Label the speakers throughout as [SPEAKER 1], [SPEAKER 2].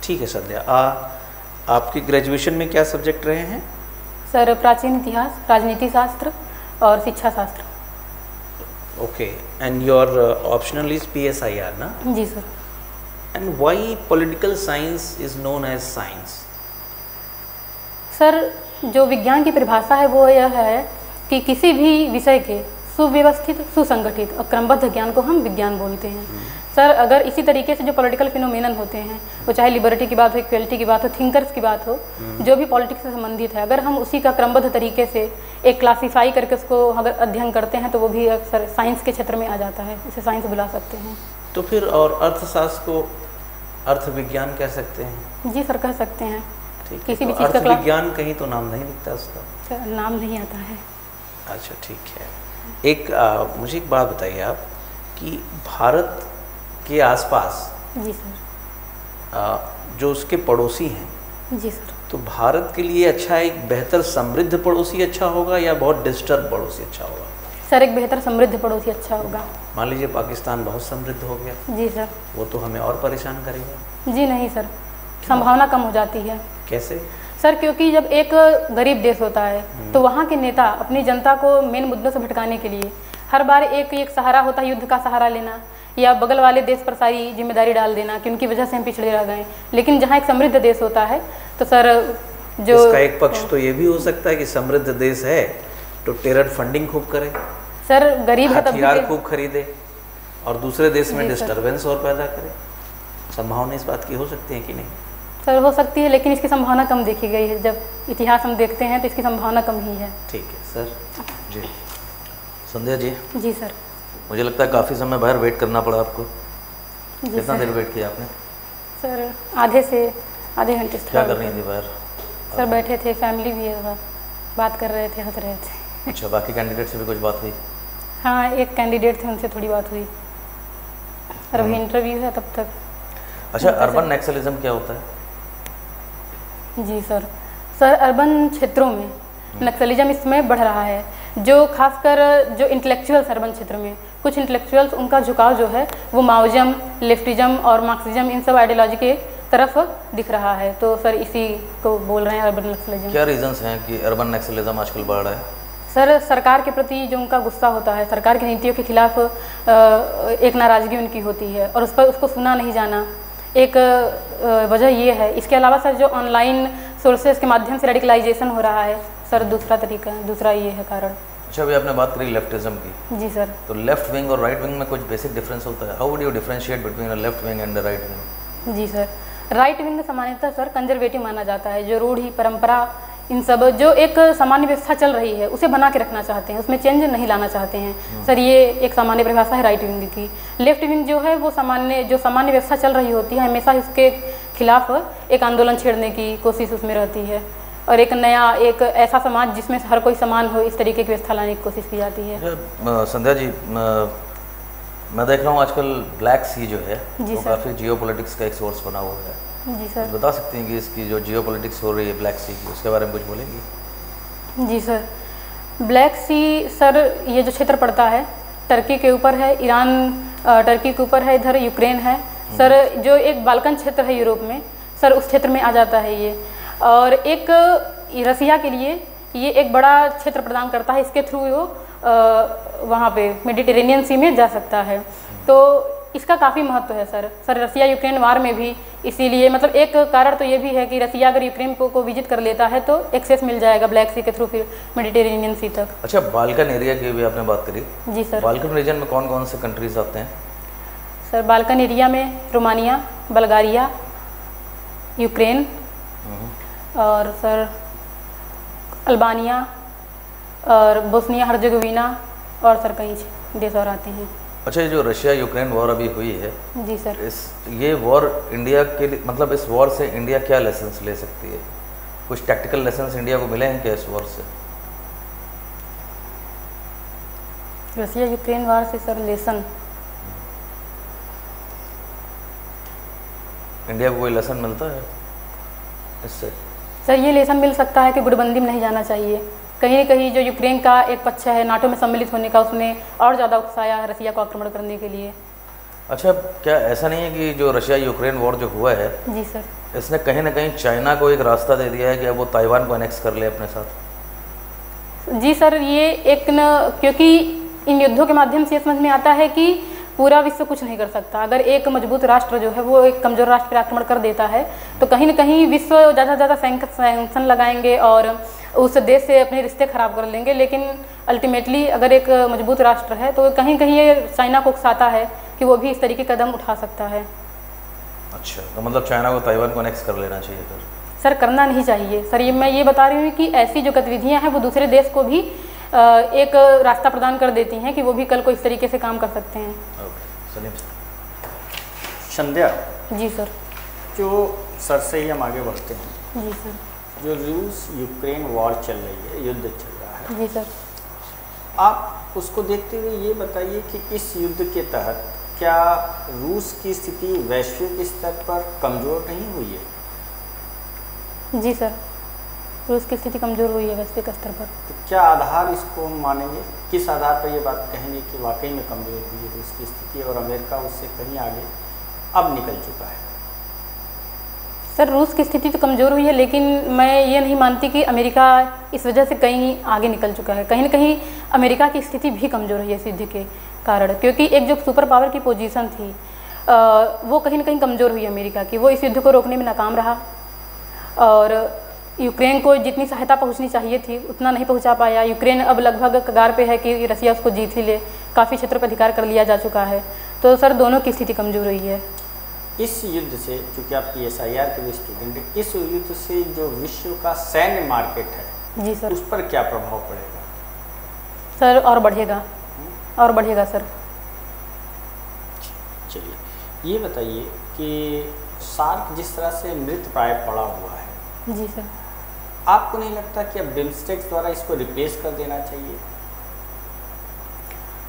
[SPEAKER 1] ठीक है संध्या, आपकी ग्रेजुएशन में क्या सब्जेक्ट रहे हैं?
[SPEAKER 2] सर प्राचीन इतिहास, राजनीति शास्त्र और शिक्षा शास्त्र।
[SPEAKER 1] Okay, and your optional is PSIR ना?
[SPEAKER 2] जी sir.
[SPEAKER 1] And why political science is known as science?
[SPEAKER 2] Sir जो विज्ञान की परिभाषा है वो यह है कि किसी भी विषय के सुव्यवस्थित, सुसंगठित और क्रमबद्ध ज्ञान को हम विज्ञान बोलते हैं। सर अगर इसी तरीके से जो पॉलिटिकल फिनोमेनन होते हैं, वो चाहे लिबर्टी की बात हो, इक्वलिटी की बात हो, थिंकर्स की बात हो, जो भी पॉलिटिक्स से संबंधित है, अगर हम उसी का क्रमबद्ध तरीके से एक क्लासीफाई करके उसको अगर अध्ययन करते हैं तो वो भी अक्सर साइंस के क्षेत्र में आ जाता है, इसे साइंस बुला सकते हैं।
[SPEAKER 1] तो फिर और अर्थशास्त्र को अर्थ विज्ञान कह सकते हैं?
[SPEAKER 2] जी सर कह सकते हैं।
[SPEAKER 1] ठीक,
[SPEAKER 2] किसी भी
[SPEAKER 1] तो
[SPEAKER 2] चीज़ का
[SPEAKER 1] अर्थ विज्ञान कहीं तो नाम नहीं दिखता उसका?
[SPEAKER 2] सर नाम नहीं आता है।
[SPEAKER 1] अच्छा ठीक है। मुझे एक बात बताइए आप कि भारत के आसपास
[SPEAKER 2] जी सर
[SPEAKER 1] जो उसके पड़ोसी हैं,
[SPEAKER 2] जी सर,
[SPEAKER 1] तो भारत के लिए अच्छा एक बेहतर समृद्ध पड़ोसी अच्छा होगा या बहुत डिस्टर्ब पड़ोसी अच्छा होगा?
[SPEAKER 2] सर एक बेहतर समृद्ध पड़ोसी अच्छा होगा।
[SPEAKER 1] मान लीजिए पाकिस्तान बहुत समृद्ध हो गया,
[SPEAKER 2] जी सर।
[SPEAKER 1] वो तो हमें और परेशान करेगा।
[SPEAKER 2] जी नहीं सर, संभावना कम हो जाती है।
[SPEAKER 1] कैसे?
[SPEAKER 2] सर क्योंकि जब एक गरीब देश होता है तो वहाँ के नेता अपनी जनता को मेन मुद्दों से भटकाने के लिए हर बार एक सहारा होता है, युद्ध का सहारा लेना या बगल वाले देश पर सारी जिम्मेदारी डाल देना कि उनकी वजह से हम पिछड़े रह गए। लेकिन जहाँ एक समृद्ध देश होता है तो सर जो
[SPEAKER 1] इसका एक पक्ष तो ये भी हो सकता है कि समृद्ध देश है तो टेरर फंडिंग खूब करे,
[SPEAKER 2] सर गरीब है तब
[SPEAKER 1] हथियार खूब खरीदे और दूसरे देश में
[SPEAKER 2] जी सर।
[SPEAKER 1] डिस्टर्बेंस और पैदा करे। संभावना इस बात की हो सकती है कि नहीं?
[SPEAKER 2] सर हो सकती है, लेकिन इसकी संभावना कम देखी गई है। जब इतिहास हम देखते हैं तो इसकी संभावना कम ही है।
[SPEAKER 1] ठीक है सर। जी संध्या जी।
[SPEAKER 2] जी सर।
[SPEAKER 1] मुझे लगता है काफ़ी समय बाहर वेट करना पड़ा आपको।
[SPEAKER 2] जी
[SPEAKER 1] कितना
[SPEAKER 2] सर।
[SPEAKER 1] देर वेट किया आपने?
[SPEAKER 2] सर आधे से आधे घंटे से।
[SPEAKER 1] क्या कर रही थी बाहर?
[SPEAKER 2] सर बैठे थे, फैमिली भी है, बात कर रहे थे, हंस रहे थे।
[SPEAKER 1] अच्छा, बाकी कैंडिडेट से भी कुछ बात हुई?
[SPEAKER 2] हाँ एक कैंडिडेट थे, उनसे थोड़ी बात हुई और अभी इंटरव्यू है तब तक।
[SPEAKER 1] अच्छा, अर्बन नक्सलिज्म क्या होता है?
[SPEAKER 2] जी सर। सर अर्बन क्षेत्रों में नक्सलिज्म इसमें बढ़ रहा है, जो खासकर जो इंटेलेक्चुअल्स अर्बन क्षेत्र में, कुछ इंटेलेक्चुअल्स उनका झुकाव जो है वो माओइज्म, लेफ्टिज्म और मार्क्सिज्म इन सब आइडियोलॉजी के तरफ दिख रहा है। तो सर इसी को बोल रहे हैं अर्बन नक्सलिज्म।
[SPEAKER 1] क्या रीजंस हैं कि अर्बन नक्सलिज्म आजकल बढ़ रहा है?
[SPEAKER 2] सर सरकार के प्रति जो उनका गुस्सा होता है, सरकार की नीतियों के खिलाफ एक नाराज़गी उनकी होती है और उस पर उसको सुना नहीं जाना एक वजह ये है। इसके अलावा सर जो ऑनलाइन सोर्सेज के माध्यम से रेडिकलाइजेशन हो रहा है सर, दूसरा तरीका, दूसरा ये है कारण।
[SPEAKER 1] अच्छा, अभी आपने बात करी लेफ्टिज्म की।
[SPEAKER 2] जी सर।
[SPEAKER 1] तो लेफ्ट विंग और राइट विंग में कुछ बेसिक डिफरेंस होता है? How would you differentiate between a left wing and the right wing?
[SPEAKER 2] जी सर। राइट विंग सामान्यतः सर कंजर्वेटिव माना जाता है, जो रूढ़ी परंपरा इन सब जो एक सामान्य व्यवस्था चल रही है उसे बना के रखना चाहते हैं, उसमें चेंज नहीं लाना चाहते हैं सर। ये एक सामान्य परिभाषा है राइट विंग की। लेफ्ट विंग जो है वो सामान्य व्यवस्था चल रही होती है, हमेशा इसके खिलाफ एक आंदोलन छेड़ने की कोशिश उसमें रहती है और एक नया एक ऐसा समाज जिसमें हर कोई समान हो, इस तरीके की व्यवस्था लाने की कोशिश की जाती है।
[SPEAKER 1] संध्या जी, मैं देख रहा हूँ आजकल ब्लैक सी जो है वो काफ़ी जियोपॉलिटिक्स का एक सोर्स बना हुआ है।
[SPEAKER 2] जी सर।
[SPEAKER 1] बता सकती हैं कि इसकी जो जियोपॉलिटिक्स हो रही है ब्लैक सी की, उसके बारे में कुछ बोलेंगी?
[SPEAKER 2] जी सर। ब्लैक सी सर ये जो क्षेत्र पड़ता है टर्की के ऊपर है, ईरान टर्की के ऊपर है, इधर यूक्रेन है सर, जो एक बाल्कन क्षेत्र है यूरोप में सर, उस क्षेत्र में आ जाता है ये। और एक रसिया के लिए ये एक बड़ा क्षेत्र प्रदान करता है, इसके थ्रू वो वहाँ पे मेडिटेरेनियन सी में जा सकता है। तो इसका काफ़ी महत्व है सर। रसिया यूक्रेन वार में भी इसीलिए, मतलब एक कारण तो ये भी है कि रसिया अगर यूक्रेन को विजिट कर लेता है तो एक्सेस मिल जाएगा ब्लैक सी के थ्रू फिर मेडिटेरेनियन सी तक।
[SPEAKER 1] अच्छा, बाल्कन एरिया की भी आपने बात करी।
[SPEAKER 2] जी सर।
[SPEAKER 1] बाल्कन रीजन में कौन कौन से कंट्रीज आते हैं?
[SPEAKER 2] सर बाल्कन एरिया में रोमानिया, बल्गारिया, यूक्रेन और सर अल्बानिया और बोस्निया हर्जेगोविना और सर कई देश और आते हैं।
[SPEAKER 1] अच्छा, ये जो रशिया यूक्रेन वॉर अभी हुई है,
[SPEAKER 2] जी सर,
[SPEAKER 1] ये वॉर इंडिया के लिए, मतलब इस वॉर से इंडिया क्या लेसन्स ले सकती है? कुछ टैक्टिकल लेसन्स इंडिया को मिले हैं क्या इस वॉर से?
[SPEAKER 2] रसिया यूक्रेन वार से सर लेसन,
[SPEAKER 1] इंडिया को कोई लेसन मिलता है इससे?
[SPEAKER 2] सर ये लेसन मिल सकता है कि गुटबंदी में नहीं जाना चाहिए। कहीं न कहीं जो यूक्रेन का एक पक्ष है नाटो में सम्मिलित होने का, उसने और ज़्यादा उकसाया रसिया को आक्रमण करने के लिए।
[SPEAKER 1] अच्छा, क्या ऐसा नहीं है कि जो रशिया यूक्रेन वॉर जो हुआ है
[SPEAKER 2] जी सर,
[SPEAKER 1] इसने कहीं ना कहीं चाइना को एक रास्ता दे दिया है कि अब वो ताइवान को एनेक्स कर ले अपने साथ।
[SPEAKER 2] जी सर, ये एक न, क्योंकि इन युद्धों के माध्यम से ये समझ में आता है कि पूरा विश्व कुछ नहीं कर सकता। अगर एक मजबूत राष्ट्र जो है वो एक कमज़ोर राष्ट्र पर आक्रमण कर देता है तो कहीं ना कहीं विश्व ज़्यादा से ज़्यादा सैंक्शन लगाएंगे और उस देश से अपने रिश्ते खराब कर लेंगे। लेकिन अल्टीमेटली अगर एक मजबूत राष्ट्र है तो कहीं कहीं ये चाइना को उकसाता है कि वो भी इस तरीके के कदम उठा सकता है।
[SPEAKER 1] अच्छा, तो मतलब चाइना को ताइवान को एनेक्स कर लेना चाहिए फिर?
[SPEAKER 2] सर करना नहीं चाहिए सर, ये मैं ये बता रही हूँ कि ऐसी जो गतिविधियाँ हैं वो दूसरे देश को भी एक रास्ता प्रदान कर देती हैं कि वो भी कल को इस तरीके से काम कर सकते हैं।
[SPEAKER 1] Okay, Salim
[SPEAKER 3] Sandhya
[SPEAKER 2] ji sir.
[SPEAKER 3] जो सर से ही हम आगे बढ़ते हैं।
[SPEAKER 2] जी सर।
[SPEAKER 3] जो रूस यूक्रेन वॉर चल रही है, युद्ध चल रहा है,
[SPEAKER 2] जी सर।
[SPEAKER 3] आप उसको देखते हुए ये बताइए कि इस युद्ध के तहत क्या रूस की स्थिति वैश्विक स्तर पर कमज़ोर नहीं हुई है?
[SPEAKER 2] जी सर, रूस की स्थिति कमज़ोर हुई है वैश्विक स्तर पर।
[SPEAKER 3] तो क्या आधार इसको हम मानेंगे, किस आधार पर ये बात कहेंगे कि वाकई में कमज़ोर हुई है रूस की स्थिति और अमेरिका उससे कहीं आगे अब निकल चुका है?
[SPEAKER 2] सर रूस की स्थिति तो कमज़ोर हुई है, लेकिन मैं ये नहीं मानती कि अमेरिका इस वजह से कहीं आगे निकल चुका है। कहीं ना कहीं अमेरिका की स्थिति भी कमज़ोर हुई है इस युद्ध के कारण, क्योंकि एक जो सुपर पावर की पोजीशन थी वो कहीं ना कहीं कमज़ोर हुई अमेरिका की। वो इस युद्ध को रोकने में नाकाम रहा और यूक्रेन को जितनी सहायता पहुंचनी चाहिए थी उतना नहीं पहुंचा पाया। यूक्रेन अब लगभग कगार पे है कि रसिया उसको जीत ही ले, काफ़ी क्षेत्रों पर अधिकार कर लिया जा चुका है। तो सर दोनों की स्थिति कमज़ोर हुई है।
[SPEAKER 3] इस युद्ध से, चूँकि आप PSIR के भी स्टूडेंट हैं, इस युद्ध से जो विश्व का सैन्य मार्केट है
[SPEAKER 2] जी सर,
[SPEAKER 3] उस पर क्या प्रभाव पड़ेगा?
[SPEAKER 2] सर और बढ़ेगा, और बढ़ेगा सर।
[SPEAKER 3] चलिए ये बताइए कि सार्क जिस तरह से मृत प्राय पड़ा हुआ है,
[SPEAKER 2] जी सर,
[SPEAKER 3] आपको नहीं लगता कि अब बिम्स्टेक द्वारा इसको रिप्लेस कर देना चाहिए?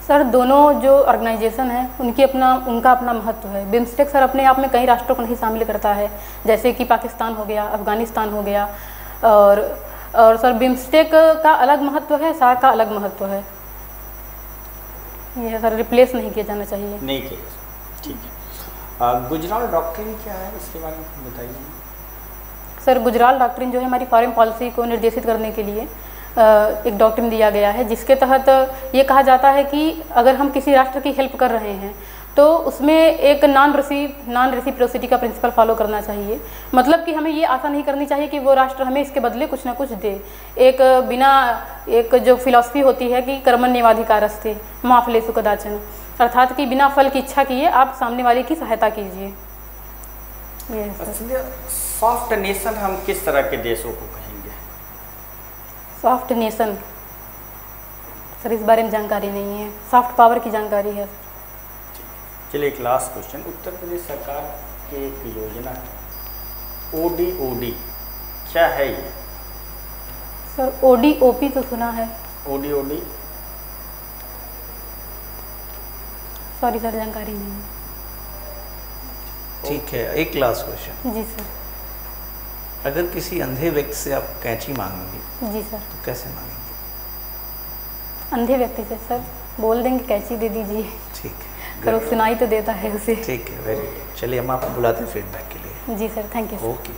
[SPEAKER 2] सर दोनों जो ऑर्गेनाइजेशन है उनका अपना महत्व है। बिम्स्टेक सर अपने आप में कई राष्ट्रों को नहीं शामिल करता है, जैसे कि पाकिस्तान हो गया, अफगानिस्तान हो गया, और सर बिम्स्टेक का अलग महत्व है, सार्क का अलग महत्व है। ये सर रिप्लेस नहीं किया जाना चाहिए।
[SPEAKER 3] नहीं किया, ठीक है। गुजराल डॉक्ट्रिन क्या है, इसके बारे में बताइए।
[SPEAKER 2] सर गुजराल डॉक्ट्रिन जो है हमारी फॉरेन पॉलिसी को निर्देशित करने के लिए एक डॉक्ट्रिन दिया गया है, जिसके तहत ये कहा जाता है कि अगर हम किसी राष्ट्र की हेल्प कर रहे हैं तो उसमें एक नॉन रेसिप्रोसिटी का प्रिंसिपल फॉलो करना चाहिए। मतलब कि हमें ये आशा नहीं करनी चाहिए कि वो राष्ट्र हमें इसके बदले कुछ ना कुछ दे। एक जो फिलॉसफी होती है कि कर्मण्येवाधिकारस्ते मा फलेषु कदाचन, अर्थात कि बिना फल की इच्छा किए आप सामने वाले की सहायता कीजिए।
[SPEAKER 3] सॉफ्ट नेशन हम किस तरह के देशों को कहेंगे?
[SPEAKER 2] सॉफ्ट नेशन सर इस बारे में जानकारी नहीं है, सॉफ्ट पावर की जानकारी है।
[SPEAKER 3] चलिए एक लास्ट क्वेश्चन। उत्तर प्रदेश सरकार की एक योजना है ODOD, क्या है ये?
[SPEAKER 2] सर ODOP तो सुना है।
[SPEAKER 3] ODOD
[SPEAKER 2] सॉरी सर जानकारी नहीं है।
[SPEAKER 4] ठीक है, एक लास्ट क्वेश्चन।
[SPEAKER 2] जी सर।
[SPEAKER 4] अगर किसी अंधे व्यक्ति से आप कैंची मांगेंगे
[SPEAKER 2] जी सर।
[SPEAKER 4] तो कैसे मांगेंगे?
[SPEAKER 2] अंधे व्यक्ति से सर बोल देंगे कैंची दे दीजिए,
[SPEAKER 4] ठीक है,
[SPEAKER 2] पर वो सुनाई तो देता है उसे।
[SPEAKER 4] ठीक है, वेरी गुड। चलिए हम आपको बुलाते हैं फीडबैक के लिए।
[SPEAKER 2] जी सर, थैंक यू।
[SPEAKER 4] ओके।